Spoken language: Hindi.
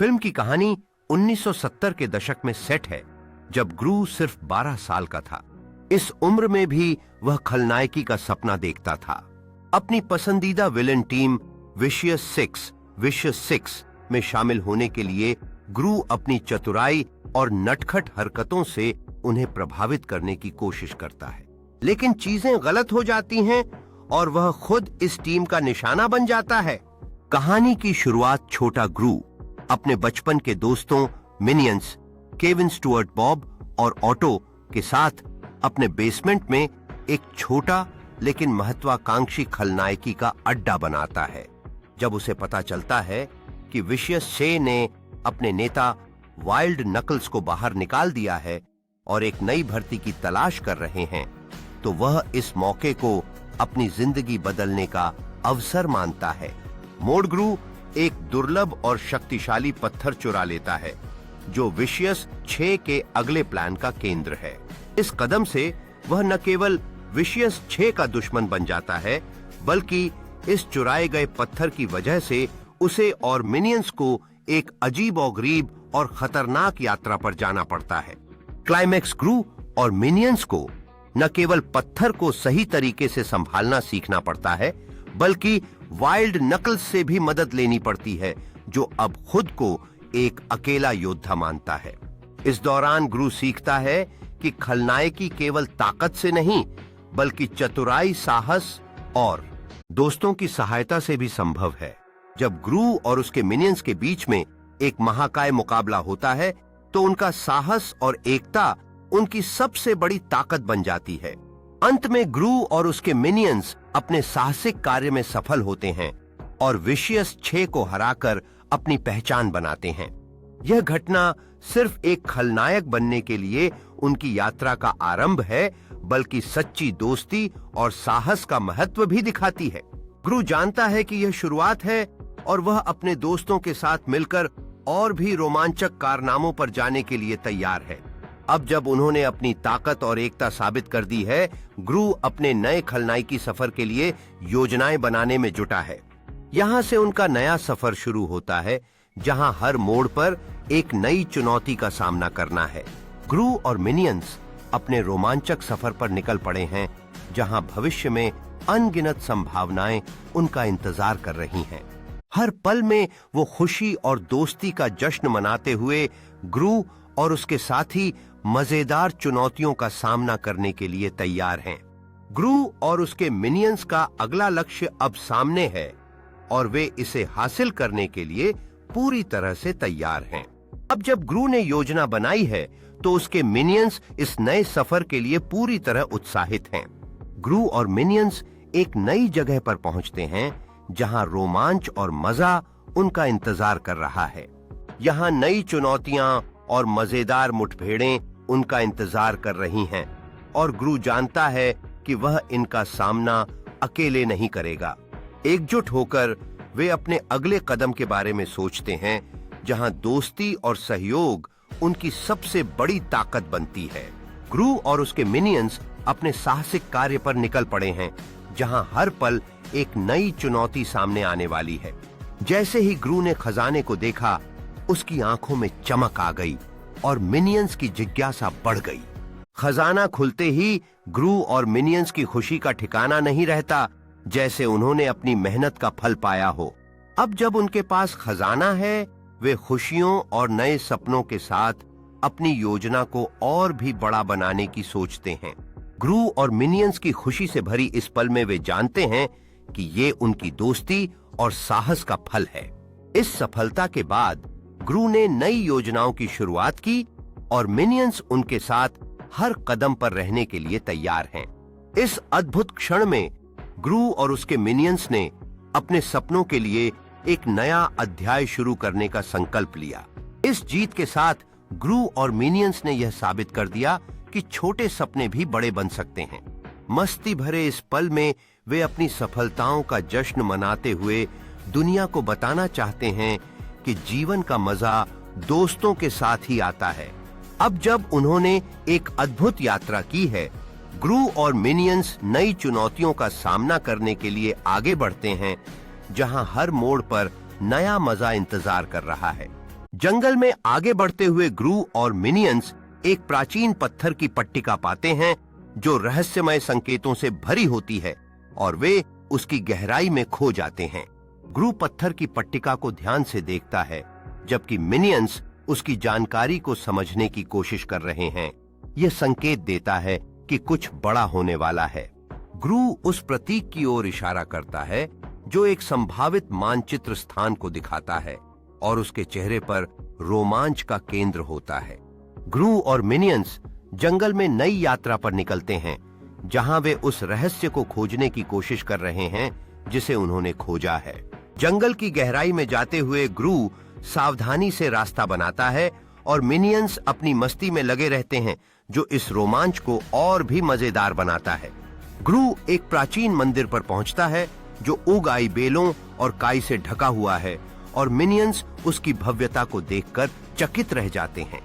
फिल्म की कहानी 1970 के दशक में सेट है, जब ग्रू सिर्फ 12 साल का था। इस उम्र में भी वह खलनायकी का सपना देखता था। अपनी पसंदीदा विलेन टीम विशियस सिक्स में शामिल होने के लिए ग्रू अपनी चतुराई और नटखट हरकतों से उन्हें प्रभावित करने की कोशिश करता है, लेकिन चीजें गलत हो जाती हैं और वह खुद इस टीम का निशाना बन जाता है। कहानी की शुरुआत छोटा ग्रू अपने बचपन के दोस्तों मिनियंस, केविन स्टुअर्ट बॉब और ऑटो के साथ अपने बेसमेंट में एक छोटा लेकिन महत्वाकांक्षी खलनायकी का अड्डा बनाता है। जब उसे पता चलता है कि विशियस 6 ने अपने नेता वाइल्ड नकल्स को बाहर निकाल दिया है और एक नई भर्ती की तलाश कर रहे हैं, तो वह इस मौके को अपनी जिंदगी बदलने का अवसर मानता है। मोड ग्रू एक दुर्लभ और शक्तिशाली पत्थर चुरा लेता है, जो विशियस 6 के अगले प्लान का केंद्र है। इस कदम से वह न केवल विशियस 6 का दुश्मन बन जाता है, बल्कि इस चुराए गए पत्थर की वजह से उसे और मिनियंस को एक अजीब और गरीब और खतरनाक यात्रा पर जाना पड़ता है। क्लाइमैक्स ग्रू और मिनियंस को न केवल पत्थर को सही तरीके से संभालना सीखना पड़ता है, बल्कि वाइल्ड नकल्स से भी मदद लेनी पड़ती है, जो अब खुद को एक अकेला योद्धा मानता है। इस दौरान ग्रू सीखता है कि खलनायकी केवल ताकत से नहीं, बल्कि चतुराई, साहस और दोस्तों की सहायता से भी संभव है। जब ग्रू और उसके मिनियंस के बीच में एक महाकाय मुकाबला होता है, तो उनका साहस और एकता उनकी सबसे बड़ी ताकत बन जाती है। अंत में ग्रू और उसके मिनियंस अपने साहसिक कार्य में सफल होते हैं और विशियस 6 को हराकर अपनी पहचान बनाते हैं। यह घटना सिर्फ एक खलनायक बनने के लिए उनकी यात्रा का आरंभ है, बल्कि सच्ची दोस्ती और साहस का महत्व भी दिखाती है। ग्रू जानता है कि यह शुरुआत है और वह अपने दोस्तों के साथ मिलकर और भी रोमांचक कारनामों पर जाने के लिए तैयार है। अब जब उन्होंने अपनी ताकत और एकता साबित कर दी है, ग्रू अपने नए खलनायकी सफर के लिए योजनाएं बनाने में जुटा है। यहाँ से उनका नया सफर शुरू होता है, जहाँ हर मोड़ पर एक नई चुनौती का सामना करना है। ग्रू और मिनियंस अपने रोमांचक सफर पर निकल पड़े हैं, जहाँ भविष्य में अनगिनत संभावनाएं उनका इंतजार कर रही हैं। हर पल में वो खुशी और दोस्ती का जश्न मनाते हुए ग्रू और उसके साथी मजेदार चुनौतियों का सामना करने के लिए तैयार हैं। ग्रू और उसके मिनियंस का अगला लक्ष्य अब सामने है और वे इसे हासिल करने के लिए पूरी तरह से तैयार हैं। अब जब ग्रू ने योजना बनाई है, तो उसके मिनियंस इस नए सफर के लिए पूरी तरह उत्साहित हैं। ग्रू और मिनियंस एक नई जगह पर पहुंचते हैं, जहां रोमांच और मजा उनका इंतजार कर रहा है। यहाँ नई चुनौतियां और मजेदार मुठभेड़ें उनका इंतजार कर रही हैं, और ग्रू जानता है कि वह इनका सामना अकेले नहीं करेगा। एकजुट होकर वे अपने अगले कदम के बारे में सोचते हैं, जहां दोस्ती और सहयोग उनकी सबसे बड़ी ताकत बनती है। ग्रू और उसके मिनियंस अपने साहसिक कार्य पर निकल पड़े हैं, जहां हर पल एक नई चुनौती सामने आने वाली है। जैसे ही ग्रू ने खजाने को देखा, उसकी आंखों में चमक आ गई और मिनियंस की जिज्ञासा बढ़ गई। खजाना खुलते ही ग्रू और मिनियंस की खुशी का ठिकाना नहीं रहता, जैसे उन्होंने अपनी मेहनत का फल पाया हो। अब जब उनके पास खजाना है, वे खुशियों और नए सपनों के साथ अपनी योजना को और भी बड़ा बनाने की सोचते हैं। ग्रू और मिनियंस की खुशी से भरी इस पल में वे जानते हैं कि ये उनकी दोस्ती और साहस का फल है। इस सफलता के बाद ग्रू ने नई योजनाओं की शुरुआत की और मिनियंस उनके साथ हर कदम पर रहने के लिए तैयार हैं। इस अद्भुत क्षण में ग्रू और उसके मिनियंस ने अपने सपनों के लिए एक नया अध्याय शुरू करने का संकल्प लिया। इस जीत के साथ ग्रू और मिनियंस ने यह साबित कर दिया कि छोटे सपने भी बड़े बन सकते हैं। मस्ती भरे इस पल में वे अपनी सफलताओं का जश्न मनाते हुए दुनिया को बताना चाहते हैं कि जीवन का मजा दोस्तों के साथ ही आता है। अब जब उन्होंने एक अद्भुत यात्रा की है, ग्रू और मिनियंस नई चुनौतियों का सामना करने के लिए आगे बढ़ते हैं, जहां हर मोड़ पर नया मजा इंतजार कर रहा है। जंगल में आगे बढ़ते हुए ग्रू और मिनियंस एक प्राचीन पत्थर की पट्टिका पाते हैं जो रहस्यमय संकेतों से भरी होती है और वे उसकी गहराई में खो जाते हैं। ग्रू पत्थर की पट्टिका को ध्यान से देखता है जबकि मिनियंस उसकी जानकारी को समझने की कोशिश कर रहे हैं। यह संकेत देता है कि कुछ बड़ा होने वाला है। ग्रू उस प्रतीक की ओर इशारा करता है जो एक संभावित मानचित्र स्थान को दिखाता है और उसके चेहरे पर रोमांच का केंद्र होता है। ग्रू और मिनियंस जंगल में नई यात्रा पर निकलते हैं जहां वे उस रहस्य को खोजने की कोशिश कर रहे हैं जिसे उन्होंने खोजा है। जंगल की गहराई में जाते हुए ग्रू सावधानी से रास्ता बनाता है और मिनियंस अपनी मस्ती में लगे रहते हैं जो इस रोमांच को और भी मजेदार बनाता है। ग्रू एक प्राचीन मंदिर पर पहुंचता है जो उग आई बेलों और काई से ढका हुआ है और मिनियंस उसकी भव्यता को देखकर चकित रह जाते हैं।